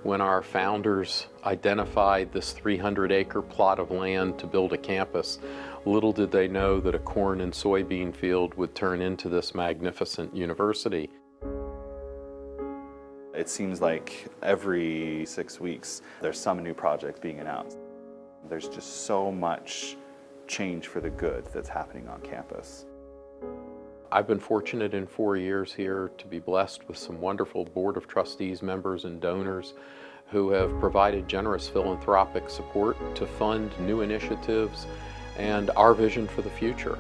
When our founders identified this 300-acre plot of land to build a campus, little did they know that a corn and soybean field would turn into this magnificent university. It seems like every 6 weeks there's some new project being announced. There's just so much change for the good that's happening on campus. I've been fortunate in 4 years here to be blessed with some wonderful Board of Trustees members and donors who have provided generous philanthropic support to fund new initiatives and our vision for the future.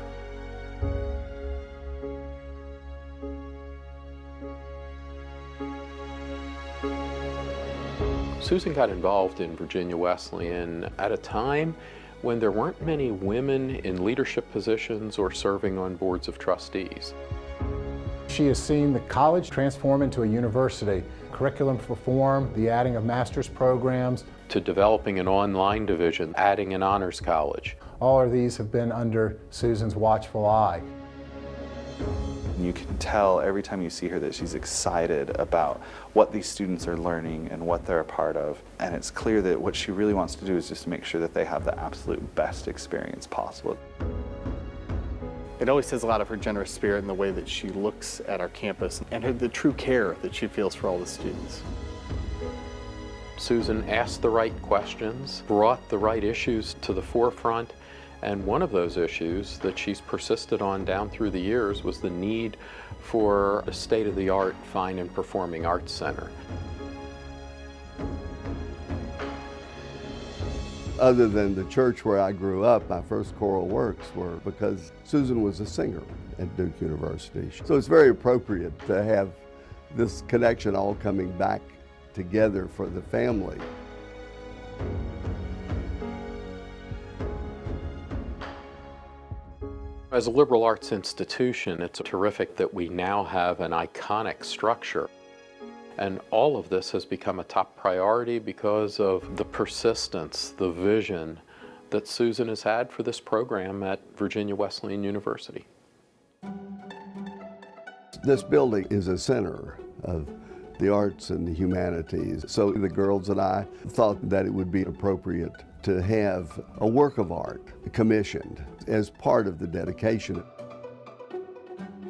Susan got involved in Virginia Wesleyan at a time when there weren't many women in leadership positions or serving on boards of trustees. She has seen the college transform into a university. Curriculum reform, the adding of master's programs, to developing an online division, adding an honors college. All of these have been under Susan's watchful eye. You can tell every time you see her that she's excited about what these students are learning and what they're a part of. And it's clear that what she really wants to do is just to make sure that they have the absolute best experience possible. It always says a lot of her generous spirit in the way that she looks at our campus and the true care that she feels for all the students. Susan asked the right questions, brought the right issues to the forefront, and one of those issues that she's persisted on down through the years was the need for a state-of-the-art fine and performing arts center. Other than the church where I grew up, my first choral works were because Susan was a singer at Duke University. So it's very appropriate to have this connection all coming back together for the family. As a liberal arts institution, it's terrific that we now have an iconic structure. And all of this has become a top priority because of the persistence, the vision that Susan has had for this program at Virginia Wesleyan University. This building is a center of the arts and the humanities. So the girls and I thought that it would be appropriate to have a work of art commissioned as part of the dedication.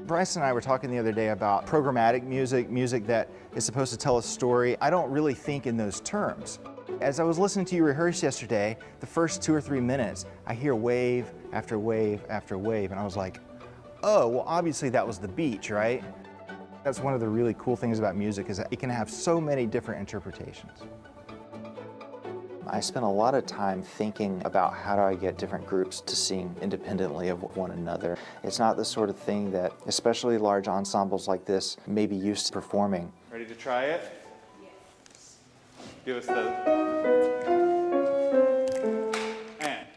Bryce and I were talking the other day about programmatic music, music that is supposed to tell a story. I don't really think in those terms. As I was listening to you rehearse yesterday, the first 2 or 3 minutes, I hear wave after wave after wave, and I was like, oh, well obviously that was the beach, right? That's one of the really cool things about music is that it can have so many different interpretations. I spent a lot of time thinking about how do I get different groups to sing independently of one another. It's not the sort of thing that, especially large ensembles like this, may be used to performing. Ready to try it? Yes. Give us the... And.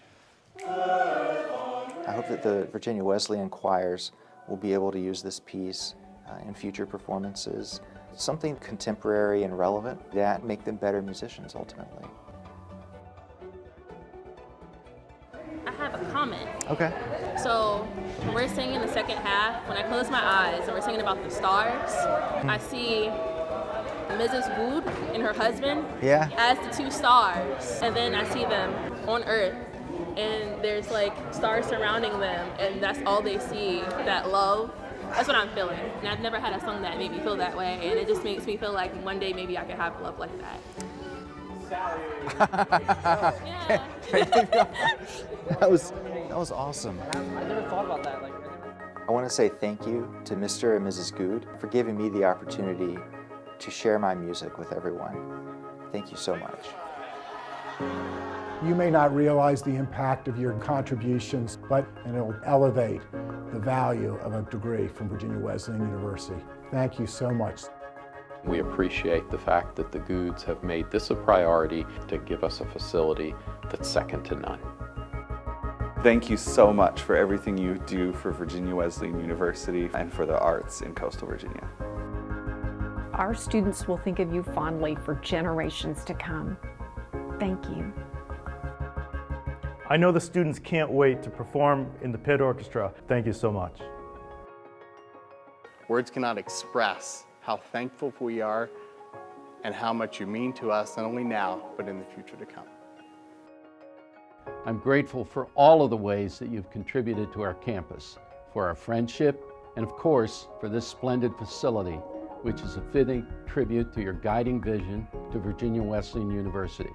I hope that the Virginia Wesleyan choirs will be able to use this piece in future performances. Something contemporary and relevant that make them better musicians ultimately. I have a comment. Okay. So when we're singing the second half, when I close my eyes and we're singing about the stars, I see Mrs. Goode and her husband as the 2 stars. And then I see them on Earth and there's like stars surrounding them and that's all they see, that love. That's what I'm feeling. And I've never had a song that made me feel that way, and it just makes me feel like one day maybe I could have love like that. That was awesome. I never thought about that. I want to say thank you to Mr. and Mrs. Goode for giving me the opportunity to share my music with everyone. Thank you so much. You may not realize the impact of your contributions, but it'll elevate the value of a degree from Virginia Wesleyan University. Thank you so much. We appreciate the fact that the Goodes have made this a priority to give us a facility that's second to none. Thank you so much for everything you do for Virginia Wesleyan University and for the arts in coastal Virginia. Our students will think of you fondly for generations to come. Thank you. I know the students can't wait to perform in the pit orchestra. Thank you so much. Words cannot express how thankful we are and how much you mean to us, not only now, but in the future to come. I'm grateful for all of the ways that you've contributed to our campus, for our friendship, and of course, for this splendid facility, which is a fitting tribute to your guiding vision to Virginia Wesleyan University.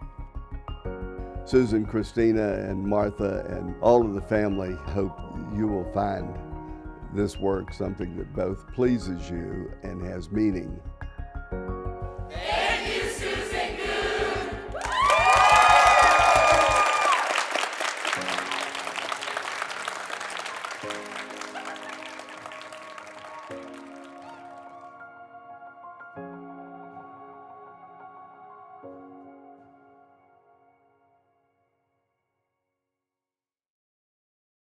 Susan, Christina, and Martha, and all of the family hope you will find this work something that both pleases you and has meaning. Thank you, Susan Goode!